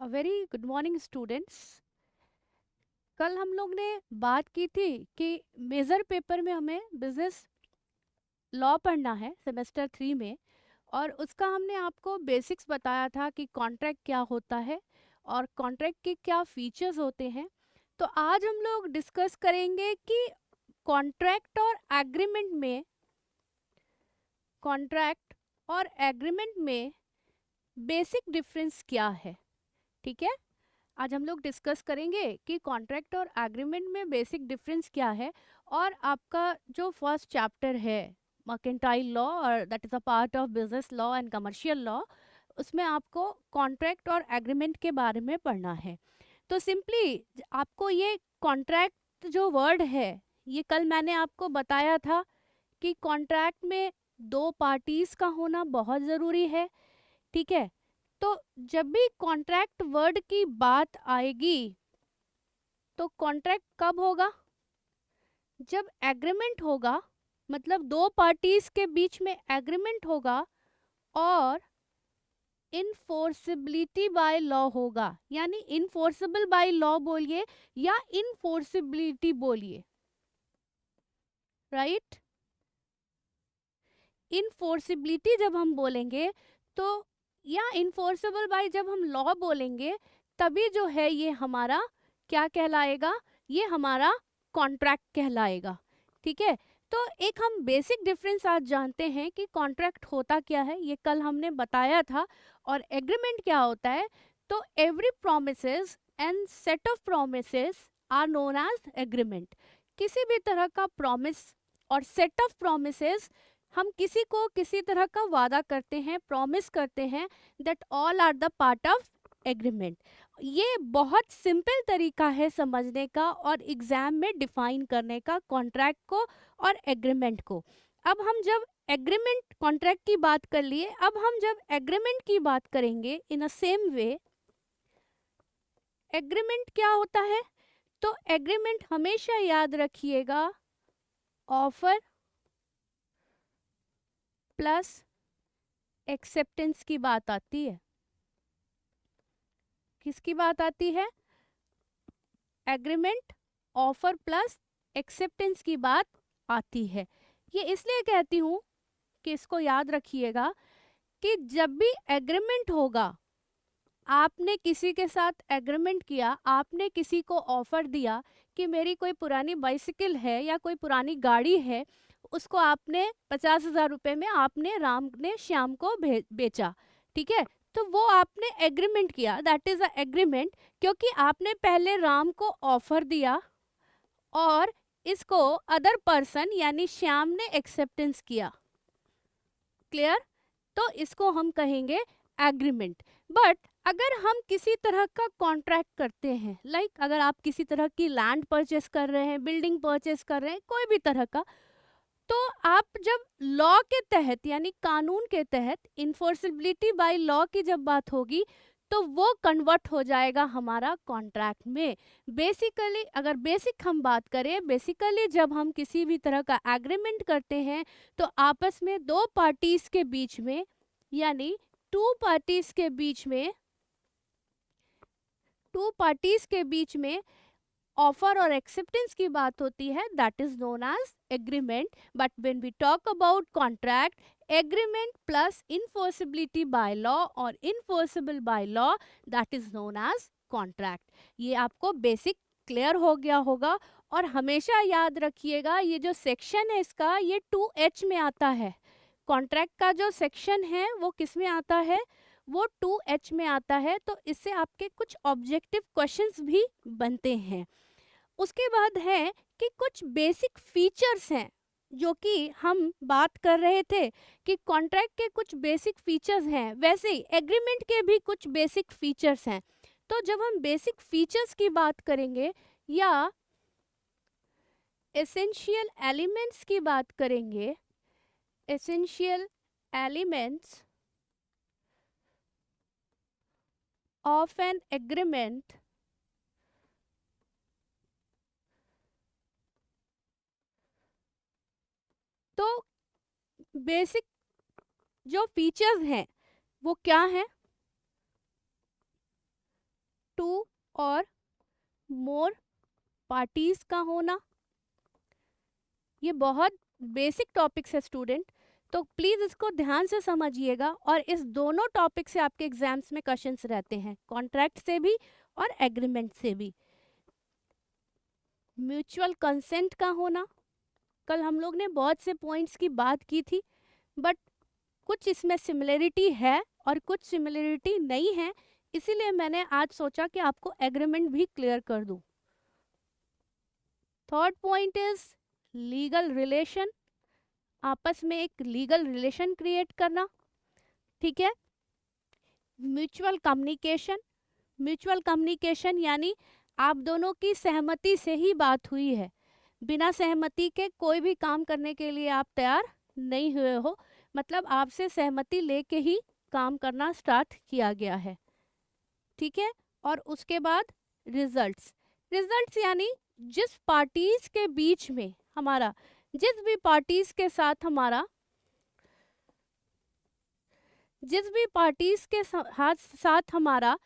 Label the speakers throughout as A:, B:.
A: A very good morning students. कल हम लोग ने बात की थी कि मेजर पेपर में हमें बिजनेस लॉ पढ़ना है सेमेस्टर 3 में। और उसका हमने आपको बेसिक्स बताया था कि कॉन्ट्रैक्ट क्या होता है और कॉन्ट्रैक्ट के क्या फीचर्स होते हैं। तो आज हम लोग डिस्कस करेंगे कि कॉन्ट्रैक्ट और एग्रीमेंट में बेसिक डिफरेंस क्या है। ठीक है, आज हम लोग डिस्कस करेंगे कि कॉन्ट्रैक्ट और एग्रीमेंट में बेसिक डिफरेंस क्या है। और आपका जो फर्स्ट चैप्टर है मर्केंटाइल लॉ और that is a part of business law and commercial law, उसमें आपको कॉन्ट्रैक्ट और एग्रीमेंट के बारे में पढ़ना है। तो सिंपली आपको ये कॉन्ट्रैक्ट जो वर्ड है, ये कल मैंने आपको बताया था कि कॉन्ट्रैक्ट में दो पार्टीज का होना बहुत ज़रूरी है। ठीक है, तो जब भी कॉन्ट्रैक्ट वर्ड की बात आएगी तो कॉन्ट्रैक्ट कब होगा? जब एग्रीमेंट होगा, मतलब दो पार्टीज के बीच में एग्रीमेंट होगा और इनफोर्सिबिलिटी बाय लॉ होगा। यानी इनफोर्सिबल बाय लॉ बोलिए या इनफोर्सिबिलिटी बोलिए, राइट। इनफोर्सिबिलिटी जब हम बोलेंगे तो, या इनफोर्सेबल बाय जब हम लॉ बोलेंगे, तभी जो है ये हमारा क्या कहलाएगा? ये हमारा कॉन्ट्रैक्ट कहलाएगा। ठीक है, तो एक हम बेसिक डिफरेंस आज जानते हैं कि कॉन्ट्रैक्ट होता क्या है, ये कल हमने बताया था। और एग्रीमेंट क्या होता है? तो every promises and set of promises are known as agreement. किसी भी तरह का प्रॉमिस और सेट ऑफ प्रोमिसेस, हम किसी को किसी तरह का वादा करते हैं, प्रॉमिस करते हैं, that all are the part of agreement. ये बहुत सिंपल तरीका है समझने का और एग्जाम में डिफाइन करने का कॉन्ट्रैक्ट को और एग्रीमेंट को। अब हम जब एग्रीमेंट कॉन्ट्रैक्ट की बात कर लिए, अब हम जब एग्रीमेंट की बात करेंगे इन अ सेम वे, एग्रीमेंट क्या होता है? तो एग्रीमेंट हमेशा याद रखिएगा, ऑफर प्लस एक्सेप्टेंस की बात आती है। किसकी बात आती है? एग्रीमेंट, ऑफर प्लस एक्सेप्टेंस की बात आती है। ये इसलिए कहती हूँ कि इसको याद रखिएगा कि जब भी एग्रीमेंट होगा, आपने किसी के साथ एग्रीमेंट किया, आपने किसी को ऑफर दिया कि मेरी कोई पुरानी बाइसिकल है या कोई पुरानी गाड़ी है, उसको आपने 50,000 रुपये में आपने राम ने श्याम को बेचा। ठीक है, तो वो आपने एग्रीमेंट किया, दैट इज अ एग्रीमेंट, क्योंकि आपने पहले राम को ऑफर दिया और इसको अदर पर्सन यानी श्याम ने एक्सेप्टेंस किया। क्लियर? तो इसको हम कहेंगे एग्रीमेंट। बट अगर हम किसी तरह का कॉन्ट्रैक्ट करते हैं, लाइक अगर आप किसी तरह की लैंड परचेस कर रहे हैं, बिल्डिंग परचेस कर रहे हैं, कोई भी तरह का, तो आप जब लॉ के तहत यानी कानून के तहत इन्फोर्सिबिलिटी बाय लॉ की जब बात होगी, तो वो कन्वर्ट हो जाएगा हमारा कॉन्ट्रैक्ट में। बेसिकली अगर बेसिक हम बात करें, बेसिकली जब हम किसी भी तरह का एग्रीमेंट करते हैं तो आपस में दो पार्टीज के बीच में, यानी टू पार्टीज के बीच में ऑफर और एक्सेप्टेंस की बात होती है, that is known as agreement. But when we talk about contract, agreement plus enforceability by law और enforceable by law, that is known as contract. ये आपको बेसिक क्लियर हो गया होगा। और हमेशा याद रखिएगा, ये जो सेक्शन है इसका, ये 2H में आता है। कॉन्ट्रैक्ट का जो सेक्शन है वो किस में आता है? वो 2H में आता है। तो इससे आपके कुछ ऑब्जेक्टिव क्वेश्चंस भी बनते हैं। उसके बाद है कि कुछ बेसिक फीचर्स हैं जो कि हम बात कर रहे थे कि कॉन्ट्रैक्ट के कुछ बेसिक फीचर्स हैं, वैसे ही एग्रीमेंट के भी कुछ बेसिक फीचर्स हैं। तो जब हम बेसिक फीचर्स की बात करेंगे या एसेंशियल एलिमेंट्स की बात करेंगे, essential elements of an agreement, तो बेसिक जो फीचर्स हैं वो क्या हैं? टू और मोर पार्टीज का होना, ये बहुत बेसिक टॉपिक्स है स्टूडेंट, तो प्लीज इसको ध्यान से समझिएगा। और इस दोनों टॉपिक से आपके एग्जाम्स में क्वेश्चंस रहते हैं, कॉन्ट्रैक्ट से भी और एग्रीमेंट से भी। म्यूचुअल कंसेंट का होना, कल हम लोग ने बहुत से पॉइंट्स की बात की थी, बट कुछ इसमें सिमिलरिटी है और कुछ सिमिलरिटी नहीं है, इसीलिए मैंने आज सोचा कि आपको एग्रीमेंट भी क्लियर कर दूं। Third point is legal relation, आपस में एक लीगल रिलेशन क्रिएट करना, ठीक है। म्यूचुअल कम्युनिकेशन, म्यूचुअल कम्युनिकेशन यानी आप दोनों की सहमति से ही बात हुई है, बिना सहमति के कोई भी काम करने के लिए आप तैयार नहीं हुए हो, मतलब आपसे सहमति लेके ही काम करना स्टार्ट किया गया है, ठीक है। और उसके बाद रिजल्ट्स, रिजल्ट्स यानी जिस पार्टीज के बीच में हमारा, जिस भी पार्टीज के साथ हमारा, जिस भी पार्टीज के साथ हमारा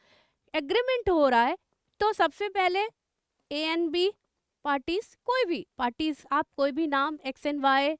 A: एग्रीमेंट हो रहा है, तो सबसे पहले ए एंड बी पार्टीज, कोई भी पार्टीज, आप कोई भी नाम एक्स एंड वाई,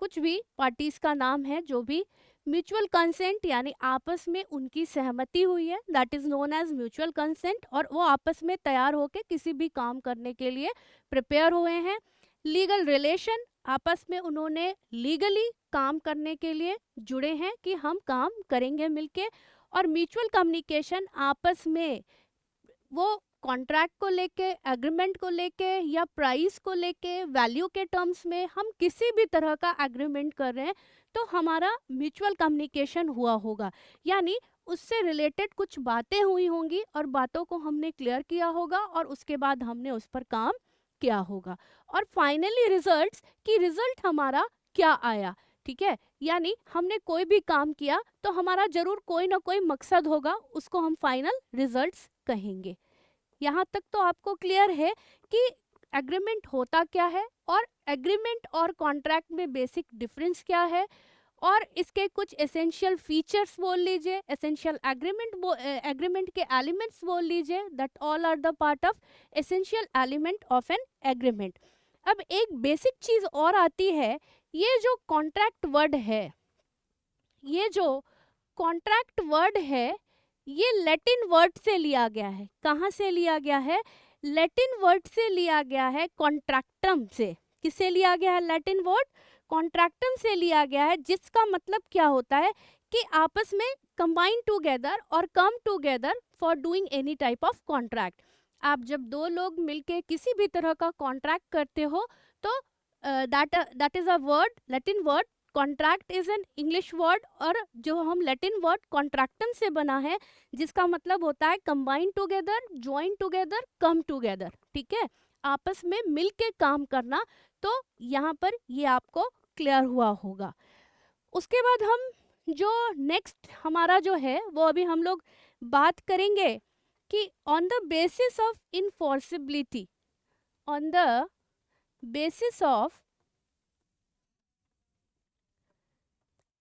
A: कुछ भी पार्टीज का नाम है, जो भी म्यूचुअल कंसेंट यानी आपस में उनकी सहमति हुई है, that is known as mutual consent, और वो आपस में तैयार होकर किसी भी काम करने के लिए प्रिपेयर हुए हैं। लीगल रिलेशन, आपस में उन्होंने लीगली काम करने के लिए जुड़े हैं कि हम काम करेंगे मिलके। और म्यूचुअल कम्युनिकेशन, आपस में वो कॉन्ट्रैक्ट को लेके, एग्रीमेंट को लेके या प्राइस को लेके, वैल्यू के टर्म्स में हम किसी भी तरह का एग्रीमेंट कर रहे हैं तो हमारा म्यूचुअल कम्युनिकेशन हुआ होगा, यानी उससे रिलेटेड कुछ बातें हुई होंगी और बातों को हमने क्लियर किया होगा और उसके बाद हमने उस पर काम किया होगा। और फाइनली रिजल्ट्स, कि रिजल्ट हमारा क्या आया, ठीक है, यानी हमने कोई भी काम किया तो हमारा जरूर कोई ना कोई मकसद होगा, उसको हम फाइनल रिजल्ट्स कहेंगे। यहाँ तक तो आपको क्लियर है कि एग्रीमेंट होता क्या है और एग्रीमेंट और कॉन्ट्रैक्ट में बेसिक डिफरेंस क्या है, और इसके कुछ एसेंशियल फीचर्स बोल लीजिए, एसेंशियल एग्रीमेंट के एलिमेंट्स बोल लीजिए, that all are the part of essential element of an agreement. अब एक बेसिक चीज और आती है, ये जो कॉन्ट्रैक्ट वर्ड है, ये जो कॉन्ट्रैक्ट वर्ड है, ये लैटिन वर्ड से लिया गया है। कहाँ से लिया गया है? लैटिन वर्ड से लिया गया है, कॉन्ट्रैक्टम से। किससे लिया गया है? लैटिन वर्ड कॉन्ट्रैक्टम से लिया गया है, जिसका मतलब क्या होता है कि आपस में कंबाइन टुगेदर और come together for doing any type of contract. आप जब दो लोग मिलके किसी भी तरह का कॉन्ट्रैक्ट करते हो तो that is a word, Latin word. Contract is an English word, और जो हम लैटिन वर्ड कॉन्ट्रैक्टम से बना है, जिसका मतलब होता है combine together, join together, come together, ठीक है, आपस में मिलके काम करना। तो यहाँ पर ये आपको क्लियर हुआ होगा। उसके बाद हम जो नेक्स्ट हमारा जो है वो अभी हम लोग बात करेंगे कि on the basis of enforceability, on the basis of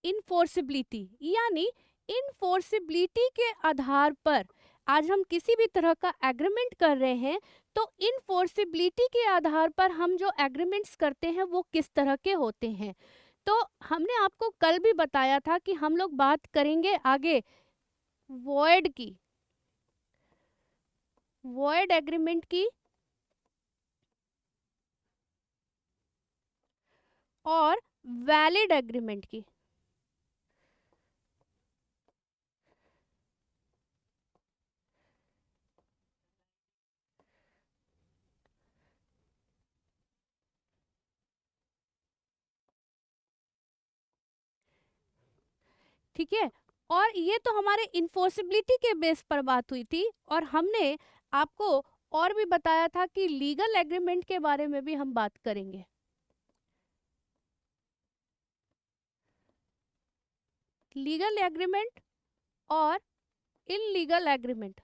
A: enforceability, यानी इनफोर्सिबिलिटी के आधार पर आज हम किसी भी तरह का एग्रीमेंट कर रहे हैं, तो इनफोर्सिबिलिटी के आधार पर हम जो एग्रीमेंट्स करते हैं वो किस तरह के होते हैं। तो हमने आपको कल भी बताया था कि हम लोग बात करेंगे आगे वॉइड की, वॉइड एग्रीमेंट की और वैलिड एग्रीमेंट की। ठीक है, और ये तो हमारे इन्फोर्सिबिलिटी के बेस पर बात हुई थी, और हमने आपको और भी बताया था कि लीगल एग्रीमेंट के बारे में भी हम बात करेंगे। लीगल एग्रीमेंट और इनलीगल एग्रीमेंट,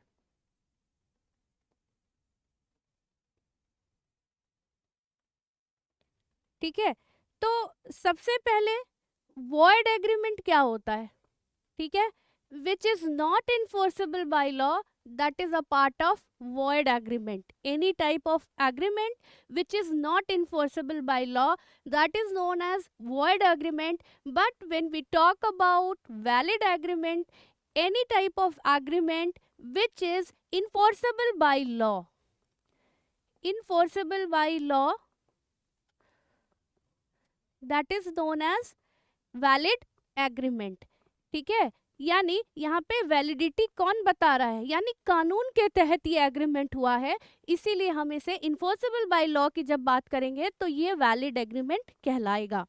A: ठीक है। तो सबसे पहले वॉइड एग्रीमेंट क्या होता है, ठीक है। which is not enforceable by law, that is a part of void agreement. Any type of agreement which is not enforceable by law, that is known as void agreement. But when we talk about valid agreement, any type of agreement which is enforceable by law, enforceable by law, that is known as valid agreement. ठीक है, यानी यहाँ पे validity कौन बता रहा है, यानी कानून के तहत ये एग्रीमेंट हुआ है, इसीलिए हम इसे इन्फोर्सेबल बाय लॉ की जब बात करेंगे तो ये वैलिड एग्रीमेंट कहलाएगा.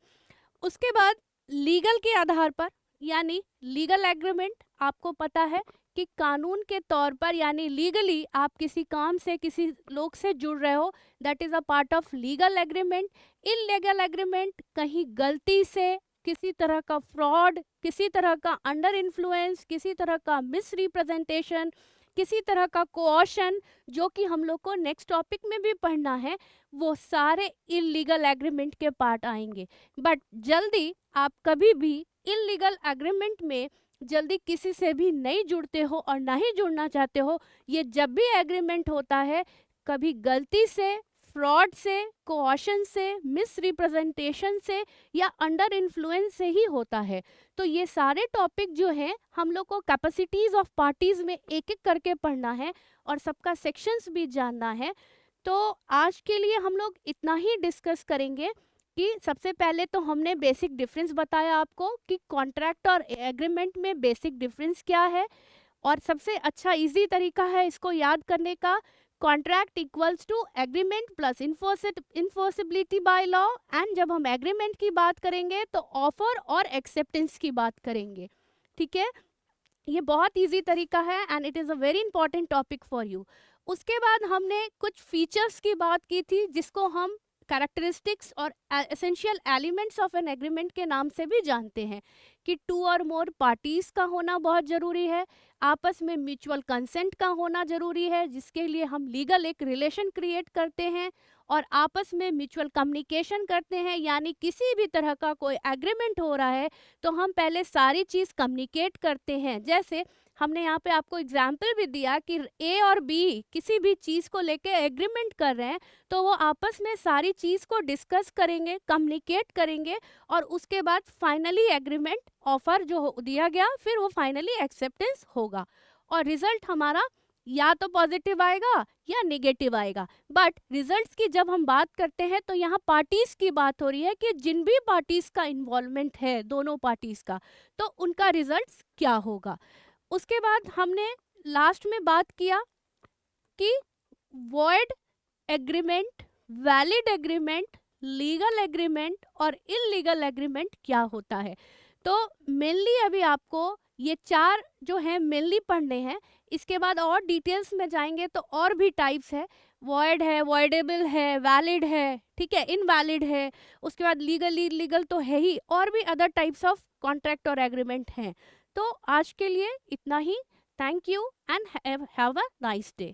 A: उसके बाद लीगल के आधार पर, यानी लीगल एग्रीमेंट, आपको पता है कि कानून के तौर पर यानी लीगली आप किसी काम से किसी लोग से जुड़ रहे हो, that is a part of legal agreement. Illegal agreement कहीं गलती से किसी तरह का फ्रॉड, किसी तरह का अंडर इन्फ्लुएंस, किसी तरह का मिस रिप्रेजेंटेशन, किसी तरह का कोऑशन, जो कि हम लोग को नेक्स्ट टॉपिक में भी पढ़ना है, वो सारे इलीगल एग्रीमेंट के पार्ट आएंगे. बट जल्दी आप कभी भी इलीगल एग्रीमेंट में जल्दी किसी से भी नहीं जुड़ते हो और ना ही जुड़ना चाहते हो. ये जब भी एग्रीमेंट होता है, कभी गलती से, फ्रॉड से, कोऑशन से, मिस रिप्रेजेंटेशन से या अंडर इन्फ्लुएंस से ही होता है. तो ये सारे टॉपिक जो हैं हम लोग को कैपेसिटीज ऑफ पार्टीज में एक एक करके पढ़ना है और सबका सेक्शंस भी जानना है. तो आज के लिए हम लोग इतना ही डिस्कस करेंगे कि सबसे पहले तो हमने बेसिक डिफरेंस बताया आपको कि कॉन्ट्रैक्ट और एग्रीमेंट में बेसिक डिफरेंस क्या है, और सबसे अच्छा इजी तरीका है इसको याद करने का, contract equals to agreement plus enforceability by law. And जब हम एग्रीमेंट की बात करेंगे तो ऑफर और एक्सेप्टेंस की बात करेंगे. ठीक है, ये बहुत इजी तरीका है and it is a very important topic for you. उसके बाद हमने कुछ फीचर्स की बात की थी जिसको हम कैरेक्टरिस्टिक्स और essential elements of an agreement के नाम से भी जानते हैं कि 2 और मोर पार्टीज का होना बहुत ज़रूरी है, आपस में म्यूचुअल कंसेंट का होना ज़रूरी है जिसके लिए हम लीगल एक रिलेशन क्रिएट करते हैं, और आपस में म्यूचुअल कम्युनिकेशन करते हैं. यानी किसी भी तरह का कोई एग्रीमेंट हो रहा है तो हम पहले सारी चीज़ कम्युनिकेट करते हैं. जैसे हमने यहाँ पे आपको एग्जाम्पल भी दिया कि ए और बी किसी भी चीज़ को लेके एग्रीमेंट कर रहे हैं तो वो आपस में सारी चीज़ को डिस्कस करेंगे, कम्युनिकेट करेंगे, और उसके बाद फाइनली एग्रीमेंट ऑफर जो दिया गया फिर वो फाइनली एक्सेप्टेंस होगा और रिजल्ट हमारा या तो पॉजिटिव आएगा या नेगेटिव आएगा. बट रिजल्ट्स की जब हम बात करते हैं तो यहाँ पार्टीज की बात हो रही है कि जिन भी पार्टीज का इन्वॉल्वमेंट है, दोनों पार्टीज का, तो उनका रिजल्ट्स क्या होगा. उसके बाद हमने लास्ट में बात किया कि void agreement, valid agreement, legal agreement और इलीगल एग्रीमेंट क्या होता है. तो मेनली अभी आपको ये 4 जो है मेनली पढ़ने हैं. इसके बाद और डिटेल्स में जाएंगे तो और भी टाइप्स है, वॉइड है, वॉइडेबल है, वैलिड है, ठीक है, इनवैलिड है. उसके बाद लीगल, इलीगल तो है ही, और भी अदर टाइप्स ऑफ कॉन्ट्रैक्ट और एग्रीमेंट हैं. तो आज के लिए इतना ही. Thank you and have a nice day.